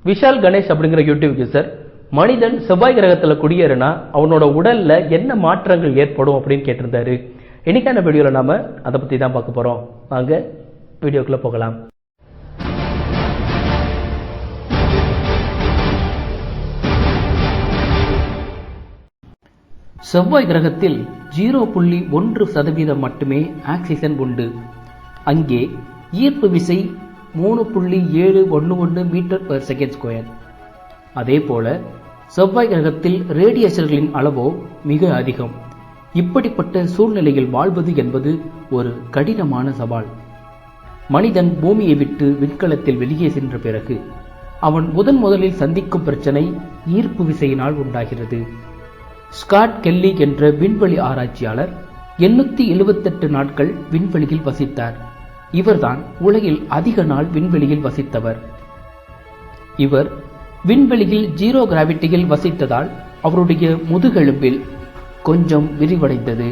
விஷால் கணேஷ் அப்படிங்கிற YouTube user மனிதன் செவ்வாய் கிரகத்தில் குடியேறினா அவனோட உடல்ல என்ன மாற்றங்கள் ஏற்படும் அப்படின்னு கேட்டிருந்தாரு. இன்னைக்கான வீடியோவில் நாம அதை பற்றி தான் பார்க்க போகிறோம். வாங்க வீடியோக்குள்ளே போகலாம். செவ்வாய் கிரகத்தில் 0.1% மட்டுமே ஆக்சிஜன் உண்டு. அங்கே ஈர்ப்பு விசை 3.711 மீட்டர்/செகண்ட்². அதே போல செவ்வாய் கிரகத்தில் ரேடியேஷன்களின் அளவோ மிக அதிகம். இப்படிப்பட்ட சூழ்நிலையில் வாழ்வது என்பது ஒரு கடினமான சவால். மனிதன் பூமியை விட்டு விண்கலத்தில் வெளியே சென்ற பிறகு அவன் முதலில் சந்திக்கும் பிரச்சனை ஈர்ப்பு விசையினால் உண்டாகிறது. ஸ்காட் கெல்லி என்ற விண்வெளி ஆராய்ச்சியாளர் 878 நாட்கள் விண்வெளியில் வசித்தார். இவர்தான் உலகில் அதிக நாள் விண்வெளியில் வசித்தவர். இவர் விண்வெளியில் 0 கிராவிட்டியில் வசித்ததால் அவருடைய முதுகெலும்பில் கொஞ்சம் விரிவடைந்தது.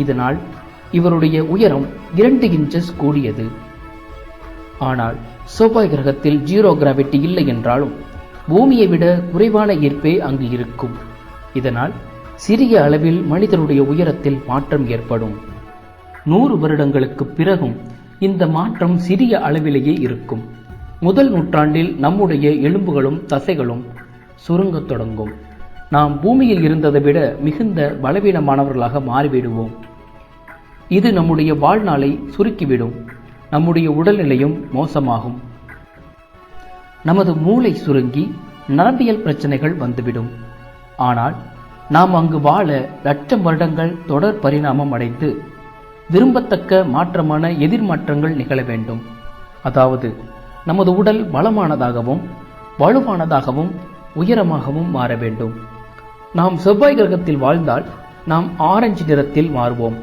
இதனால் இவருடைய உயரம் 2 இன்ச்சஸ் கூடியது. ஆனால் செவ்வாய் கிரகத்தில் 0 கிராவிட்டி இல்லை என்றாலும் பூமியை விட குறைவான ஈர்ப்பே அங்கு இருக்கும். இதனால் சிறிய அளவில் மனிதனுடைய உயரத்தில் மாற்றம் ஏற்படும். 100 வருடங்களுக்கு பிறகும் இந்த மாற்றம் சிறிய அளவிலேயே இருக்கும். முதல் நூற்றாண்டில் நம்முடைய எலும்புகளும் தசைகளும் சுருங்கத் தொடங்கும். நாம் பூமியில் இருந்ததை விட மிகுந்த பலவீனமானவர்களாக மாறிவிடுவோம். இது நம்முடைய வாழ்நாளை சுருக்கிவிடும். நம்முடைய உடல்நிலையும் மோசமாகும். நமது மூளை சுருங்கி நரம்பியல் பிரச்சனைகள் வந்துவிடும். ஆனால் நாம் அங்கு வாழ லட்சம் வருடங்கள் தொடர் பரிணாமம் அடைந்து விரும்பத்தக்க மாற்றமான எதிர்மாற்றங்கள் நிகழ வேண்டும். அதாவது நமது உடல் பலமானதாகவும் வலுவானதாகவும் உயரமாகவும் மாற வேண்டும். நாம் செவ்வாய் கிரகத்தில் வாழ்ந்தால் நாம் ஆரஞ்சு நிறத்தில் மாறுவோம்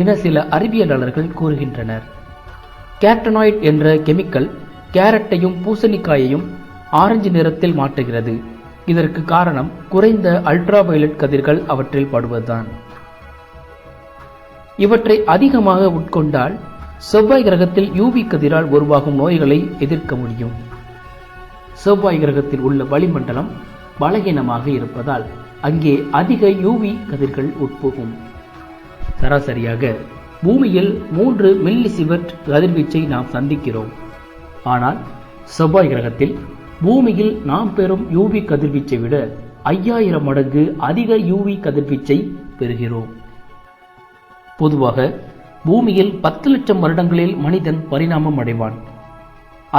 என சில அறிவியலாளர்கள் கூறுகின்றனர். கேட்டனாய்ட் என்ற கெமிக்கல் கேரட்டையும் பூசணிக்காயையும் ஆரஞ்சு நிறத்தில் மாற்றுகிறது. இதற்கு காரணம் குறைந்த அல்ட்ரா வயலட் கதிர்கள் அவற்றில் படுவதுதான். இவற்றை அதிகமாக உட்கொண்டால் செவ்வாய் கிரகத்தில் யூவி கதிரால் உருவாகும் நோய்களை எதிர்க்க முடியும். செவ்வாய் கிரகத்தில் உள்ள வளிமண்டலம் பலகீனமாக இருப்பதால் அங்கே அதிக யூவி கதிர்கள் உட்புகும். சராசரியாக பூமியில் 3 மில்லிசிவர்ட் கதிர்வீச்சை நாம் சந்திக்கிறோம். ஆனால் செவ்வாய் கிரகத்தில் பூமியில் நாம் பெறும் யூவி கதிர்வீச்சை விட 5000 மடங்கு அதிக யூவி கதிர்வீச்சை பெறுகிறோம். பொதுவாக பூமியில் 10 லட்சம் வருடங்களில் மனிதன் பரிணாமம் அடைவான்.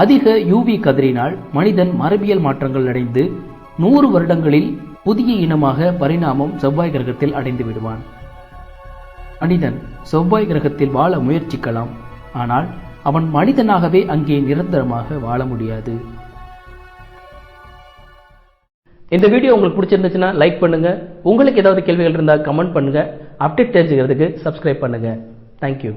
அதிக யூவி கதிரினால் மனிதன் மரபியல் மாற்றங்கள் அடைந்து 100 வருடங்களில் புதிய இனமாக பரிணாமம் செவ்வாய் கிரகத்தில் அடைந்து விடுவான். மனிதன் செவ்வாய் கிரகத்தில் வாழ முயற்சிக்கலாம். ஆனால் அவன் மனிதனாகவே அங்கே நிரந்தரமாக வாழ முடியாது. இந்த வீடியோ உங்களுக்கு பிடிச்சிருந்துச்சுன்னா லைக் பண்ணுங்க. உங்களுக்கு ஏதாவது கேள்விகள் இருந்தால் கமெண்ட் பண்ணுங்க. அப்டேட் தெரிஞ்சுக்கிறதுக்கு சப்ஸ்கிரைப் பண்ணுங்க. Thank you.